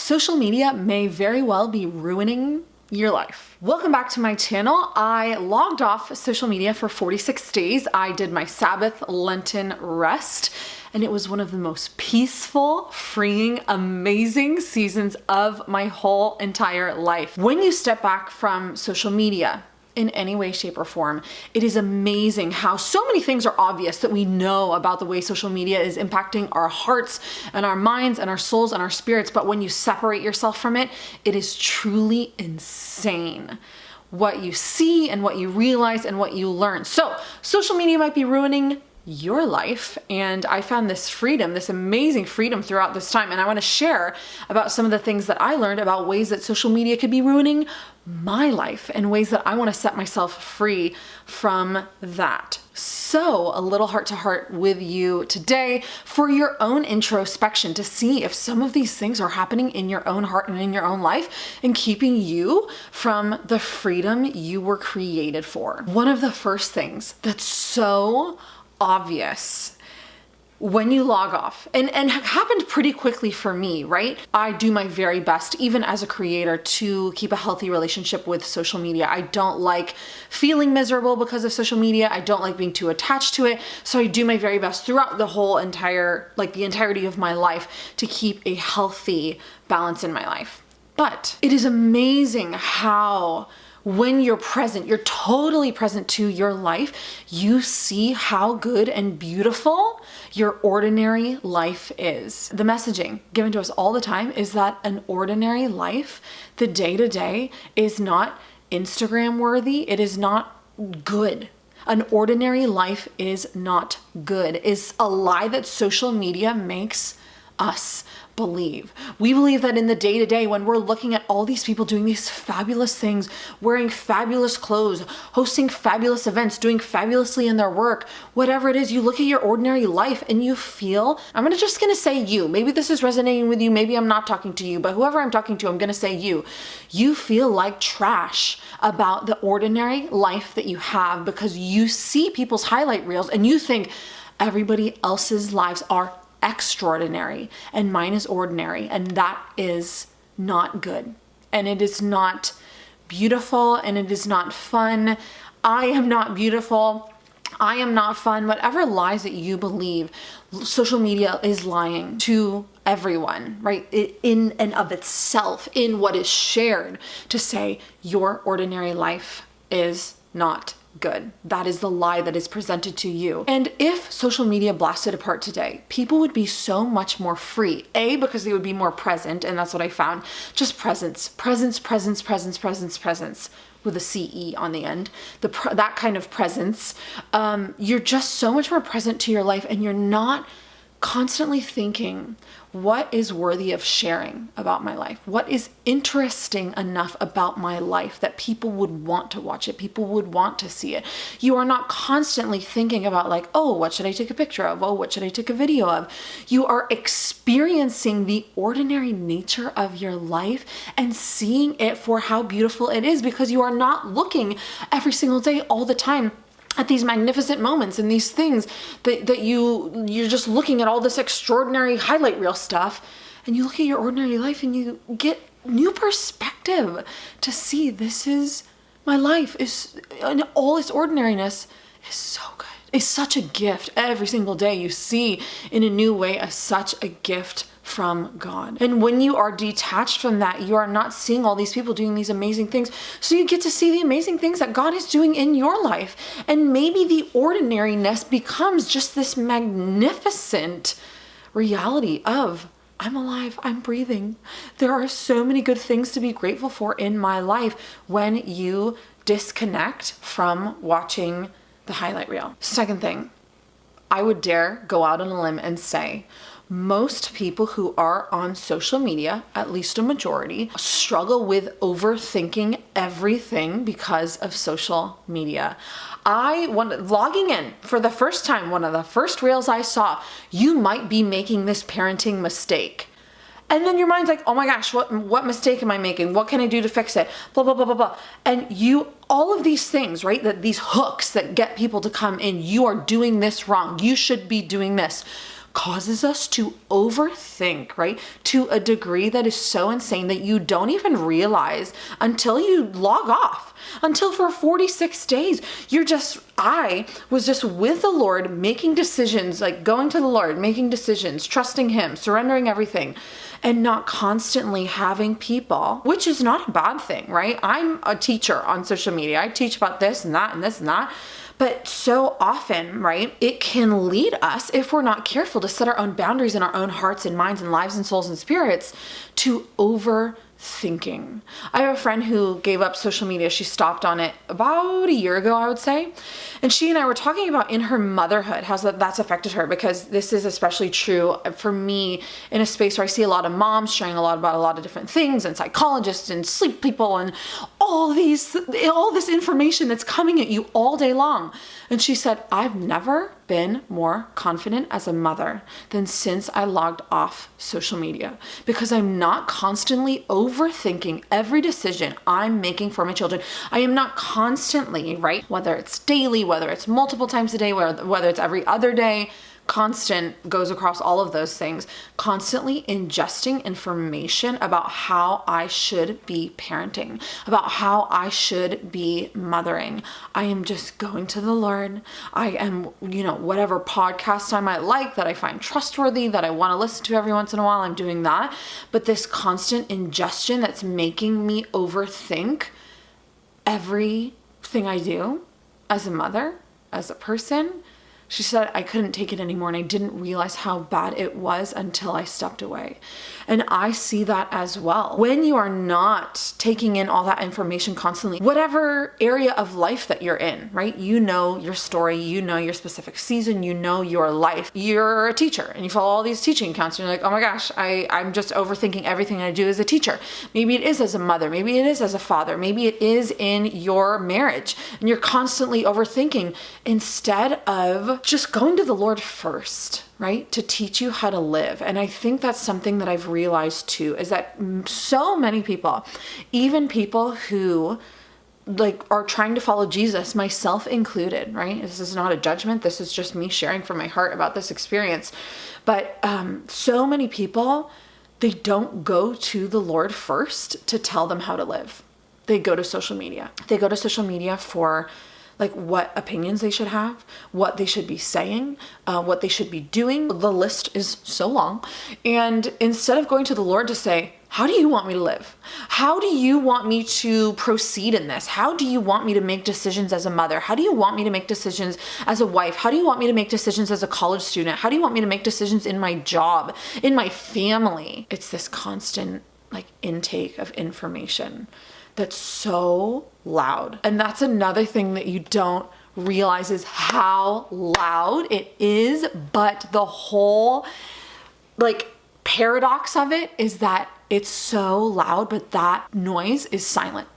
social media may very well be ruining your life. Welcome back to my channel. I logged off social media for 46 days. I did my Sabbath Lenten rest, and it was one of the most peaceful, freeing, amazing seasons of my whole entire life. When you step back from social media, in any way, shape, or form, it is amazing how so many things are obvious that we know about the way social media is impacting our hearts and our minds and our souls and our spirits. But when you separate yourself from it, it is truly insane what you see and what you realize and what you learn. So social media might be ruining your life, and I found this freedom, this amazing freedom throughout this time, and I want to share about some of the things that I learned about ways that social media could be ruining my life and ways that I want to set myself free from that. So a little heart to heart with you today for your own introspection to see if some of these things are happening in your own heart and in your own life and keeping you from the freedom you were created for. One of the first things that's so obvious when you log off and happened pretty quickly for me, right? I do my very best, even as a creator, to keep a healthy relationship with social media. I don't like feeling miserable because of social media. I don't like being too attached to it. So I do my very best throughout the whole the entirety of my life to keep a healthy balance in my life. But it is amazing how when you're present, you're totally present to your life, you see how good and beautiful your ordinary life is. The messaging given to us all the time is that an ordinary life, the day-to-day, is not Instagram worthy. It is not good. An ordinary life is not good. It's a lie that social media makes us believe. We believe that in the day-to-day, when we're looking at all these people doing these fabulous things, wearing fabulous clothes, hosting fabulous events, doing fabulously in their work, whatever it is, you look at your ordinary life and you feel, just gonna say you, maybe this is resonating with you, maybe I'm not talking to you, but whoever I'm talking to, I'm gonna say you feel like trash about the ordinary life that you have because you see people's highlight reels and you think everybody else's lives are extraordinary and mine is ordinary, and that is not good, and it is not beautiful, and it is not fun. I am not beautiful, I am not fun. Whatever lies that you believe, social media is lying to everyone, right? In and of itself, in what is shared, to say your ordinary life is not good. That is the lie that is presented to you. And if social media blasted apart today, people would be so much more free. A, because they would be more present, and that's what I found. Just presence with a CE on the end. That kind of presence. You're just so much more present to your life, and you're not constantly thinking, what is worthy of sharing about my life? What is interesting enough about my life that people would want to watch it? People would want to see it. You are not constantly thinking about what should I take a picture of? Oh, what should I take a video of? You are experiencing the ordinary nature of your life and seeing it for how beautiful it is, because you are not looking every single day all the time at these magnificent moments and these things that you're just looking at all this extraordinary highlight reel stuff, and you look at your ordinary life and you get new perspective to see this is my life, is in all its ordinariness is so good. It's such a gift. Every single day you see in a new way as such a gift from God. And when you are detached from that, you are not seeing all these people doing these amazing things. So you get to see the amazing things that God is doing in your life. And maybe the ordinariness becomes just this magnificent reality of, I'm alive, I'm breathing. There are so many good things to be grateful for in my life when you disconnect from watching the highlight reel. Second thing, I would dare go out on a limb and say, most people who are on social media, at least a majority, struggle with overthinking everything because of social media. Logging in for the first time, one of the first reels I saw, you might be making this parenting mistake. And then your mind's like, oh my gosh, what mistake am I making? What can I do to fix it? Blah, blah, blah, blah, blah. And all of these things, right? That these hooks that get people to come in, you are doing this wrong. You should be doing this. causes us to overthink, right? To a degree that is so insane that you don't even realize until you log off. Until for 46 days, I was just with the Lord, making decisions, like going to the Lord, making decisions, trusting Him, surrendering everything, and not constantly having people, which is not a bad thing, right? I'm a teacher on social media. I teach about this and that and this and that. But so often, right, it can lead us, if we're not careful, to set our own boundaries in our own hearts and minds and lives and souls and spirits, to overthinking. I have a friend who gave up social media. She stopped on it about a year ago, I would say. And she and I were talking about in her motherhood, how that's affected her, because this is especially true for me in a space where I see a lot of moms sharing a lot about a lot of different things, and psychologists and sleep people and all this information that's coming at you all day long. And she said, I've never been more confident as a mother than since I logged off social media, because I'm not constantly overthinking every decision I'm making for my children. I am not constantly, right, whether it's daily, whether it's multiple times a day, whether it's every other day, constant goes across all of those things, constantly ingesting information about how I should be parenting, about how I should be mothering. I am just going to the Lord. I am, whatever podcast I might like that I find trustworthy, that I want to listen to every once in a while, I'm doing that. But this constant ingestion that's making me overthink everything I do as a mother, as a person. She said, I couldn't take it anymore, and I didn't realize how bad it was until I stepped away. And I see that as well. When you are not taking in all that information constantly, whatever area of life that you're in, right? You know your story, you know your specific season, you know your life. You're a teacher and you follow all these teaching accounts and you're like, oh my gosh, I'm just overthinking everything I do as a teacher. Maybe it is as a mother, maybe it is as a father, maybe it is in your marriage, and you're constantly overthinking instead of just going to the Lord first, right? To teach you how to live. And I think that's something that I've realized too, is that so many people, even people who are trying to follow Jesus, myself included, right? This is not a judgment. This is just me sharing from my heart about this experience. But so many people, they don't go to the Lord first to tell them how to live. They go to social media. They go to social media for what opinions they should have, what they should be saying, what they should be doing. The list is so long. And instead of going to the Lord to say, how do you want me to live? How do you want me to proceed in this? How do you want me to make decisions as a mother? How do you want me to make decisions as a wife? How do you want me to make decisions as a college student? How do you want me to make decisions in my job, in my family? It's this constant intake of information that's so loud. And that's another thing that you don't realize is how loud it is. But the whole paradox of it is that it's so loud, but that noise is silent.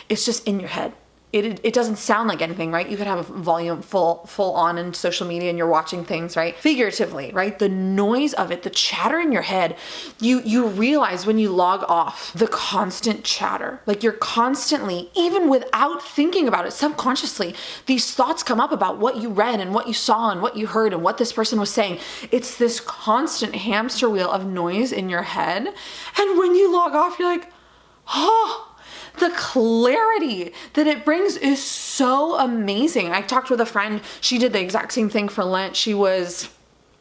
It's just in your head. It doesn't sound like anything, right? You could have a volume full on in social media and you're watching things, right? Figuratively, right? The noise of it, the chatter in your head, you realize when you log off the constant chatter. You're constantly, even without thinking about it subconsciously, these thoughts come up about what you read and what you saw and what you heard and what this person was saying. It's this constant hamster wheel of noise in your head. And when you log off, you're like, oh, the clarity that it brings is so amazing. I talked with a friend. She did the exact same thing for Lent. She was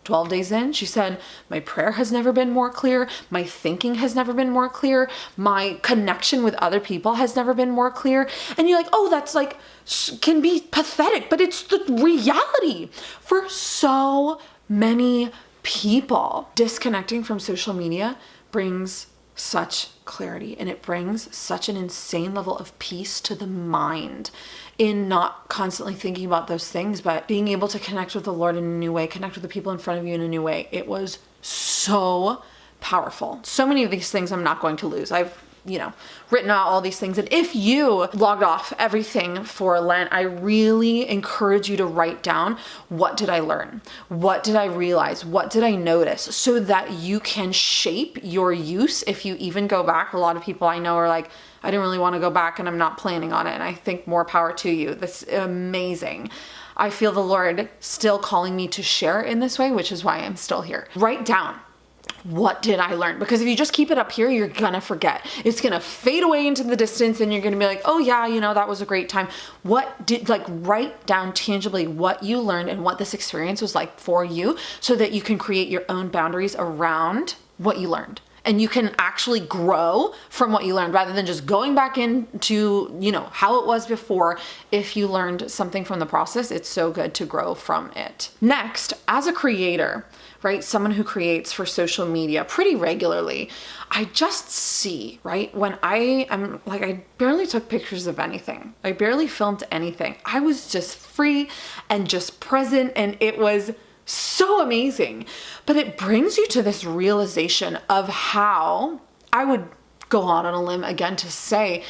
12 days in. She said, my prayer has never been more clear. My thinking has never been more clear. My connection with other people has never been more clear. And you're like, oh, that's can be pathetic, but it's the reality for so many people. Disconnecting from social media brings such clarity, and it brings such an insane level of peace to the mind in not constantly thinking about those things, but being able to connect with the Lord in a new way, connect with the people in front of you in a new way. It was so powerful. So many of these things I'm not going to lose. I've written out all these things. And if you logged off everything for Lent, I really encourage you to write down, what did I learn? What did I realize? What did I notice? So that you can shape your use. If you even go back, a lot of people I know are like, I didn't really want to go back and I'm not planning on it. And I think more power to you. That's amazing. I feel the Lord still calling me to share in this way, which is why I'm still here. Write down, what did I learn? Because if you just keep it up here, you're gonna forget. It's gonna fade away into the distance and you're gonna be like, oh yeah, that was a great time. Write down tangibly what you learned and what this experience was like for you so that you can create your own boundaries around what you learned. And you can actually grow from what you learned rather than just going back into, how it was before. If you learned something from the process, it's so good to grow from it. Next, as a creator, right? Someone who creates for social media pretty regularly, I just see, right? When I barely took pictures of anything. I barely filmed anything. I was just free and just present, and it was so amazing. But it brings you to this realization of how, I would go out on a limb again to say,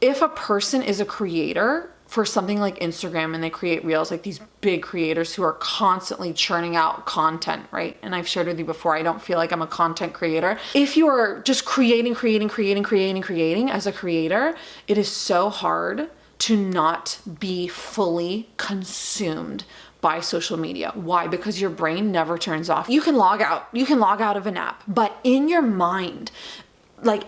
if a person is a creator for something like Instagram and they create reels, like these big creators who are constantly churning out content, right? And I've shared with you before, I don't feel like I'm a content creator. If you are just creating as a creator, it is so hard to not be fully consumed by social media. Why? Because your brain never turns off. You can log out of an app, but in your mind,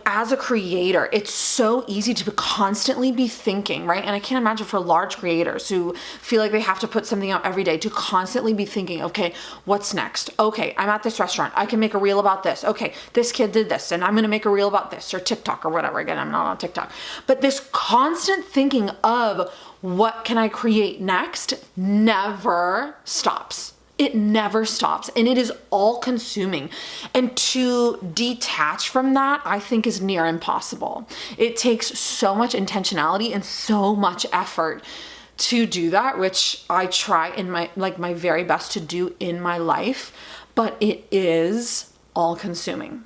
as a creator, it's so easy to constantly be thinking, right? And I can't imagine for large creators who feel like they have to put something out every day to constantly be thinking, okay, what's next? Okay, I'm at this restaurant. I can make a reel about this. Okay, this kid did this and I'm going to make a reel about this, or TikTok or whatever. Again, I'm not on TikTok. But this constant thinking of what can I create next never stops. It never stops, and it is all consuming. And to detach from that, I think, is near impossible. It takes so much intentionality and so much effort to do that, which I try in my very best to do in my life, but it is all consuming.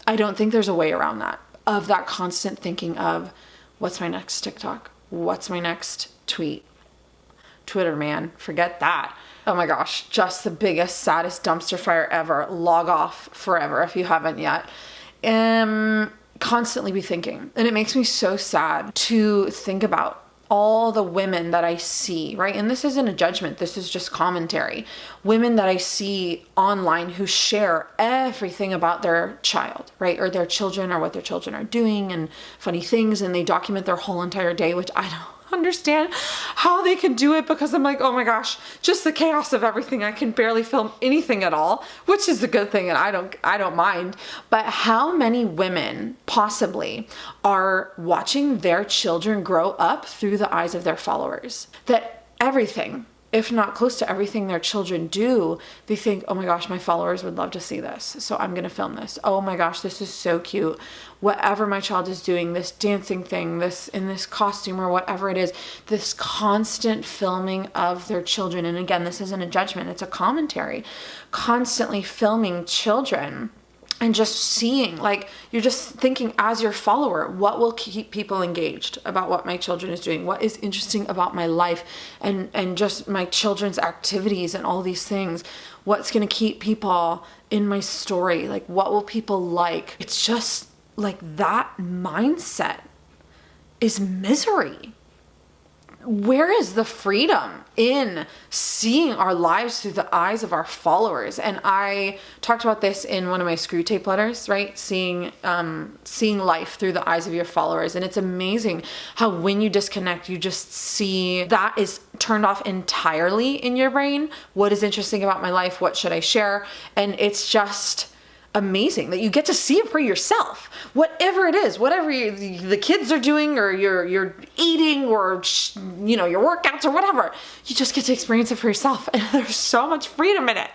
I don't think there's a way around that, of that constant thinking of what's my next TikTok? What's my next tweet? Twitter, man, forget that. Oh my gosh, just the biggest, saddest dumpster fire ever. Log off forever if you haven't yet. Constantly be thinking. And it makes me so sad to think about all the women that I see, right? And this isn't a judgment, this is just commentary. Women that I see online who share everything about their child, right? Or their children, or what their children are doing and funny things. And they document their whole entire day, which I don't understand how they can do it, because I'm like, oh my gosh, just the chaos of everything. I can barely film anything at all, which is a good thing, and I don't mind. But how many women possibly are watching their children grow up through the eyes of their followers? That everything, if not close to everything their children do, they think, oh my gosh, my followers would love to see this, so I'm going to film this. Oh my gosh, this is so cute. Whatever my child is doing, this dancing thing, this in this costume or whatever it is, this constant filming of their children. And again, this isn't a judgment, it's a commentary. Constantly filming children. And just seeing, you're just thinking as your follower, what will keep people engaged about what my children is doing? What is interesting about my life and just my children's activities and all these things? What's going to keep people in my story? What will people like? It's just that mindset is misery. Where is the freedom in seeing our lives through the eyes of our followers? And I talked about this in one of my screw tape letters, right? Seeing life through the eyes of your followers. And it's amazing how when you disconnect, you just see that is turned off entirely in your brain. What is interesting about my life? What should I share? And it's just amazing that you get to see it for yourself. Whatever it is, whatever the kids are doing, or you're eating, or your workouts or whatever, you just get to experience it for yourself. And there's so much freedom in it.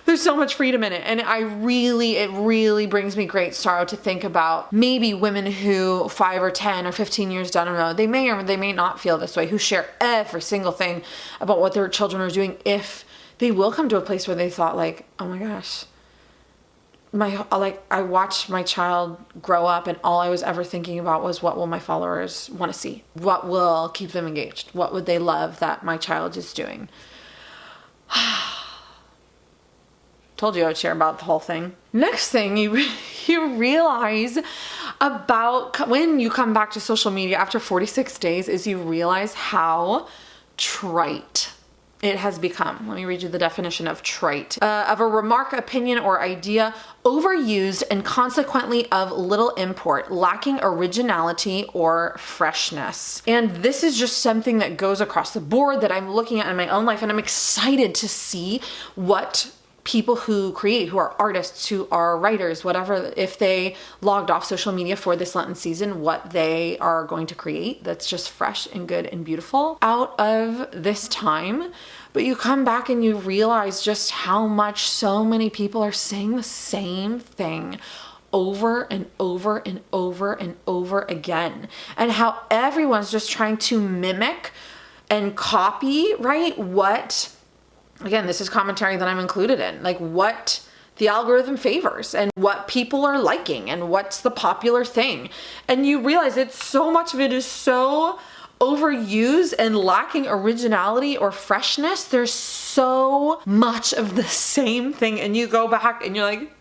There's so much freedom in it. And it really brings me great sorrow to think about maybe women who 5 or 10 or 15 years down the road, they may or they may not feel this way, who share every single thing about what their children are doing, if they will come to a place where they thought oh my gosh, I watched my child grow up, and all I was ever thinking about was, what will my followers want to see? What will keep them engaged? What would they love that my child is doing? Told you I would share about the whole thing. Next thing you realize about when you come back to social media after 46 days is you realize how trite it has become, let me read you the definition of trite, of a remark, opinion, or idea overused and consequently of little import, lacking originality or freshness. And this is just something that goes across the board that I'm looking at in my own life, and I'm excited to see what people who create, who are artists, who are writers, whatever, if they logged off social media for this Lenten season, what they are going to create that's just fresh and good and beautiful out of this time. But you come back and you realize just how much so many people are saying the same thing over and over and over and over again, and how everyone's just trying to mimic and copy, right? What, again, this is commentary that I'm included in, like what the algorithm favors and what people are liking and what's the popular thing. And you realize it's so much of it is so overused and lacking originality or freshness. There's so much of the same thing, and you go back and you're like,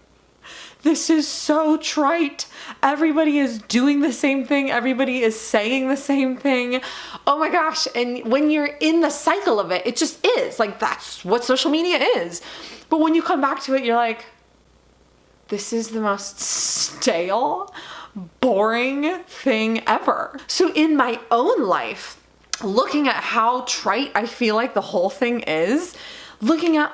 this is so trite. Everybody is doing the same thing. Everybody is saying the same thing. Oh my gosh. And when you're in the cycle of it, it just is. Like, that's what social media is. But when you come back to it, you're like, this is the most stale, boring thing ever. So in my own life, looking at how trite I feel like the whole thing is, looking at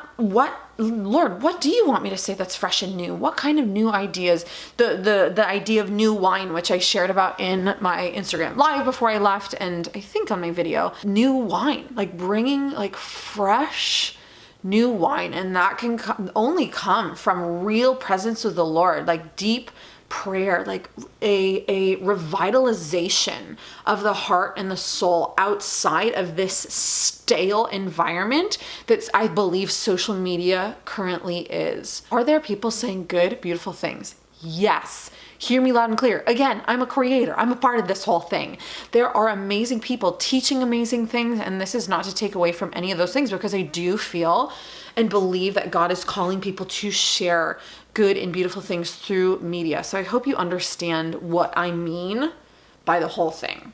Lord, what do you want me to say that's fresh and new? What kind of new ideas? The idea of new wine, which I shared about in my Instagram live before I left, and I think on my video, new wine, like bringing like fresh new wine. And that can only come from real presence with the Lord, like deep prayer, like a revitalization of the heart and the soul outside of this stale environment that I believe social media currently is. Are there people saying good, beautiful things? Yes. Hear me loud and clear. Again, I'm a creator. I'm a part of this whole thing. There are amazing people teaching amazing things, and this is not to take away from any of those things, because I do feel and believe that God is calling people to share good and beautiful things through media. So I hope you understand what I mean by the whole thing.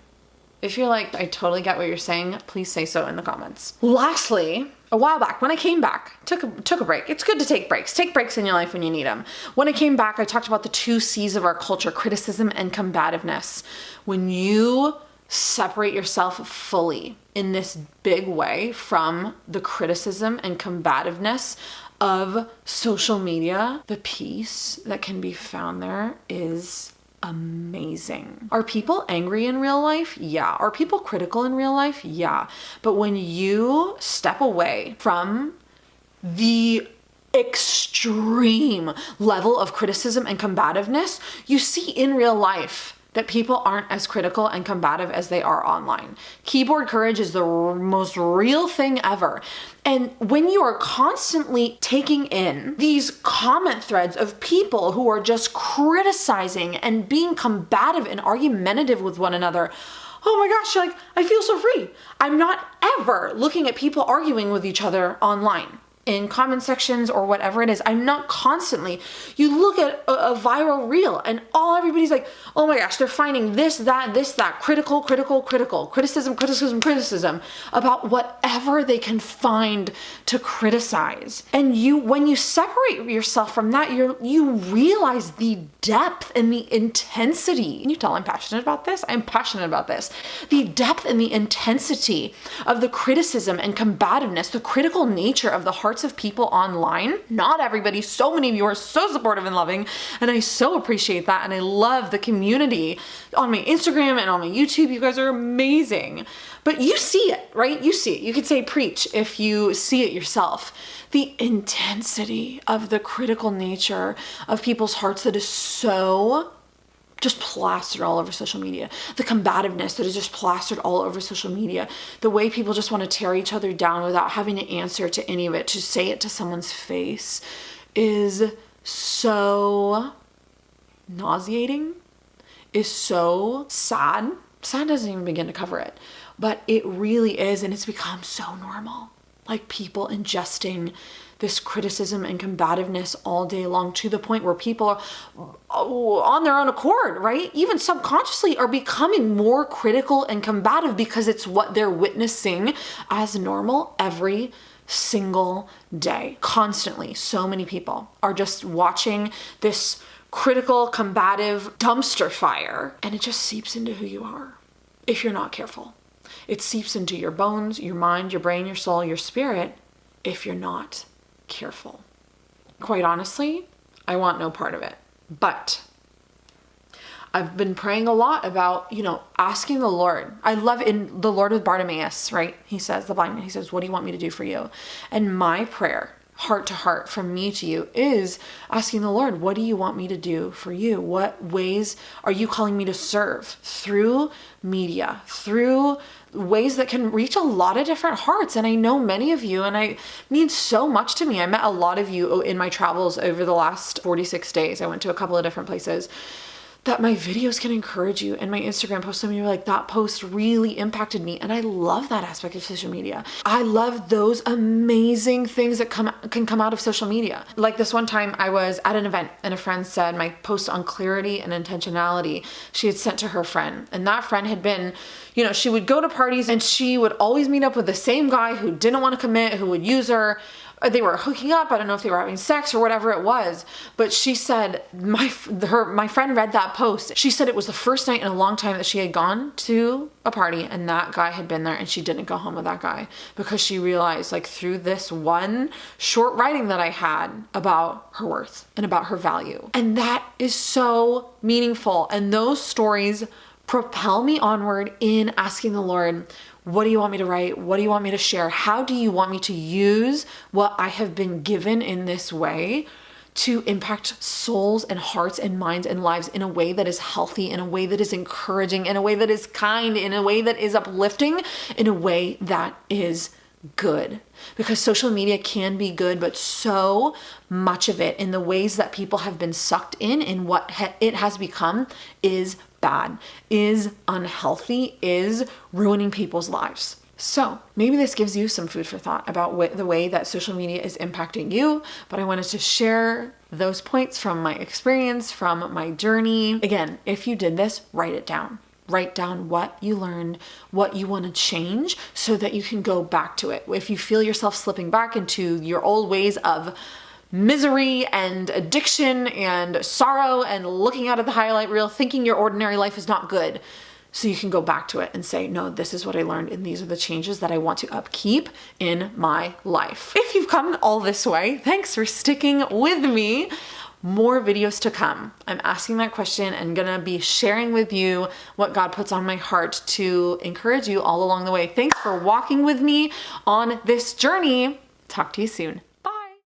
If you're like, I totally get what you're saying, please say so in the comments. Lastly, a while back when I came back, took a break. It's good to take breaks. Take breaks in your life when you need them. When I came back, I talked about the 2 C's of our culture, criticism and combativeness. When you separate yourself fully in this big way from the criticism and combativeness of social media, the peace that can be found there is amazing. Are people angry in real life? Yeah. Are people critical in real life? Yeah. But when you step away from the extreme level of criticism and combativeness, you see in real life that people aren't as critical and combative as they are online. Keyboard courage is the most real thing ever. And when you are constantly taking in these comment threads of people who are just criticizing and being combative and argumentative with one another, oh my gosh, you're like, I feel so free. I'm not ever looking at people arguing with each other online, in comment sections or whatever it is. I'm not constantly, you look at a viral reel and everybody's like, oh my gosh, they're finding this, that, critical, criticism about whatever they can find to criticize. And when you separate yourself from that, you realize the depth and the intensity. Can you tell I'm passionate about this? I'm passionate about this. The depth and the intensity of the criticism and combativeness, the critical nature of the hearts of people online. Not everybody, so many of you are so supportive and loving, and I so appreciate that, and I love the community on my Instagram and on my YouTube. You guys are amazing. But you see it, right? You see it. You could say preach if you see it yourself. The intensity of the critical nature of people's hearts that is so just plastered all over social media. The combativeness that is just plastered all over social media. The way people just want to tear each other down without having to answer to any of it, to say it to someone's face, is so nauseating, is so sad. Sad doesn't even begin to cover it, but it really is, and it's become so normal. Like people ingesting this criticism and combativeness all day long, to the point where people are on their own accord, right? Even subconsciously are becoming more critical and combative because it's what they're witnessing as normal every single day, constantly. So many people are just watching this critical, combative dumpster fire, and it just seeps into who you are if you're not careful. It seeps into your bones, your mind, your brain, your soul, your spirit, if you're not careful. Quite honestly, I want no part of it. But I've been praying a lot about, asking the Lord. I love in the Lord with Bartimaeus, right? He says, the blind man, he says, what do you want me to do for you? And my prayer, heart to heart, from me to you, is asking the Lord, what do you want me to do for you? What ways are you calling me to serve through media, through ways that can reach a lot of different hearts? And I know many of you, and it means so much to me. I met a lot of you in my travels over the last 46 days. I went to a couple of different places, that my videos can encourage you, and my Instagram posts, some of you are like, that post really impacted me. And I love that aspect of social media. I love those amazing things that can come out of social media. Like this one time I was at an event and a friend said my post on clarity and intentionality, she had sent to her friend. And that friend had been, she would go to parties and she would always meet up with the same guy who didn't want to commit, who would use her. They were hooking up. I don't know if they were having sex or whatever it was, but she said my friend read that post. She said it was the first night in a long time that she had gone to a party and that guy had been there, and she didn't go home with that guy because she realized, like, through this one short writing that I had about her worth and about her value. And that is so meaningful. And those stories propel me onward in asking the Lord, what do you want me to write? What do you want me to share? How do you want me to use what I have been given in this way to impact souls and hearts and minds and lives in a way that is healthy, in a way that is encouraging, in a way that is kind, in a way that is uplifting, in a way that is good? Because social media can be good, but so much of it, in the ways that people have been sucked in what it has become, is bad, is unhealthy, is ruining people's lives. So maybe this gives you some food for thought about the way that social media is impacting you, but I wanted to share those points from my experience, from my journey. Again, if you did this, write it down. Write down what you learned, what you want to change, so that you can go back to it. If you feel yourself slipping back into your old ways of misery and addiction and sorrow and looking out at the highlight reel, thinking your ordinary life is not good, so you can go back to it and say, no, this is what I learned, and these are the changes that I want to upkeep in my life. If you've come all this way, thanks for sticking with me. More videos to come. I'm asking that question and gonna be sharing with you what God puts on my heart to encourage you all along the way. Thanks for walking with me on this journey. Talk to you soon.